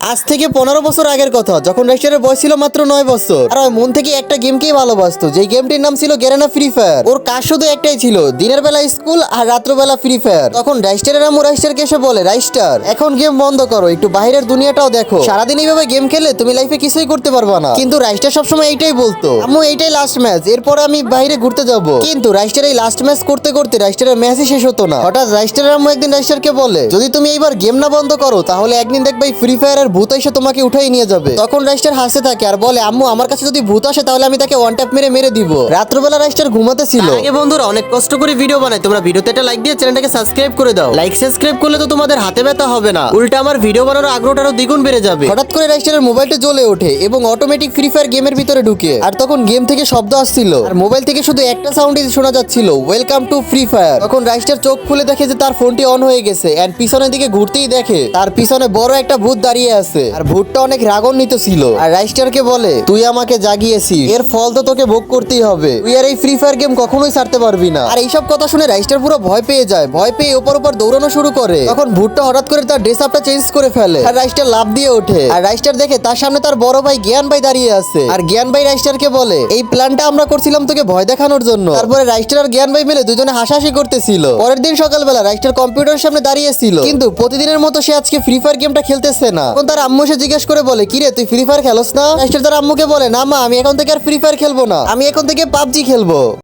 আজ থেকে 15 বছর আগের কথা, যখন রাইস্টারের বয়স ছিল মাত্র 9 বছর। আর ওই মন থেকে একটা গেমকেই ভালোবাসতো, যে গেমটির নাম ছিল গেরানা ফ্রি ফায়ার। ওর কাজ শুধু একটাই ছিল, দিনের বেলা স্কুল আর রাত্রবেলা ফ্রি ফায়ার। তখন রাইস্টারের আম্মু রাইস্টারকে এসে বলে, রাইস্টার এখন গেম বন্ধ করো, একটু বাইরের দুনিয়াটাও দেখো। সারাদিন এইভাবে গেম খেলে তুমি লাইফে কিছুই করতে পারবা না। কিন্তু রাইস্টার সবসময় এইটাই বলতো, আম্মু এইটাই লাস্ট ম্যাচ, এরপর আমি বাইরে ঘুরতে যাব। কিন্তু রাইস্টার এই লাস্ট ম্যাচ করতে করতে রাইস্টারের ম্যাচই শেষ হতো না। হঠাৎ রাইস্টারের আম্মু একদিন রাইস্টারকে বলে, যদি তুমি এইবার গেম না বন্ধ করো তাহলে একদিন দেখবে ফ্রি ফায়ারের ভূত এসে তোমাকে উঠাই নিয়ে যাবে। তখন রাইস্টার হাসতে থাকে আর বলে, আম্মু আমার কাছে যদি ভূত আসে তাহলে আমি তাকে ওয়ান ট্যাপ মেরে মেরে দিব। রাত্রবেলা রাইস্টার ঘুমাতে ছিল। আগে বন্ধুরা অনেক কষ্ট করে ভিডিও বানাই, তোমরা ভিডিওতে একটা লাইক দিয়ে চ্যানেলটাকে সাবস্ক্রাইব করে দাও। লাইক সাবস্ক্রাইব করলে তো তোমাদের হাতে ব্যথা হবে না, উল্টা আমার ভিডিও বানানোর আগ্রহটা আরো দ্বিগুণ বেড়ে যাবে। হঠাৎ করে রাইস্টারের মোবাইলটা জ্বলে ওঠে এবং অটোমেটিক ফ্রি ফায়ার গেমের ভিতরে ঢুকে। আর তখন গেম থেকে শব্দ আসছিল আর মোবাইল থেকে শুধু একটা সাউন্ডই শোনা যাচ্ছিল, ওয়েলকাম টু ফ্রি ফায়ার। তখন রাইস্টার চোখ খুলে দেখে যে তার ফোনটি অন হয়ে গেছে এন্ড পিছনের দিকে ঘুরতেই দেখে তার পিছনে বড় একটা ভূত দাঁড়িয়ে আছে। আর ভূতটা অনেক রাগান্বিত ছিল আর রাইস্টারকে বলে, তুই আমাকে জাগিয়েছিস, এর ফল তো তোকে ভোগ করতেই হবে, তুই আর এই ফ্রি ফায়ার গেম কখনোই ছাড়তে পারবি না। আর এইসব কথা শুনে রাইস্টার পুরো ভয় পেয়ে যায়, ভয় পেয়ে ওপর উপর দৌড়ানো শুরু করে। তখন ভূতটা হঠাৎ করে তার ড্রেস আপটা চেঞ্জ করে ফেলে আর রাইস্টার লাফ দিয়ে ওঠে। আর রাইস্টার দেখে তার সামনে তার বড় ভাই জ্ঞান ভাই দাঁড়িয়ে আছে। আর জ্ঞান ভাই রাইস্টারকে বলে, এই প্ল্যানটা আমরা করছিলাম তোকে ভয় দেখানোর জন্য। তারপরে রাইস্টার আর জ্ঞান ভাই মিলে দুজনে হাসাহাসি করতেছিল। পরের দিন সকালবেলা রাইস্টার কম্পিউটারের সামনে দাঁড়িয়ে ছিল, কিন্তু প্রতিদিনের মতো সে আজকে ফ্রি ফায়ার গেমটা খেলতেছে না। তখন তার আম্মু এসে জিজ্ঞেস করে বলে, কিরে তুই ফ্রি ফায়ার খেলোস না? রাইস্টার তার আম্মুকে বলে, না মা, আমি এখন থেকে আর ফ্রি ফায়ার খেলবো না, আমি এখন থেকে পাবজি খেলবো।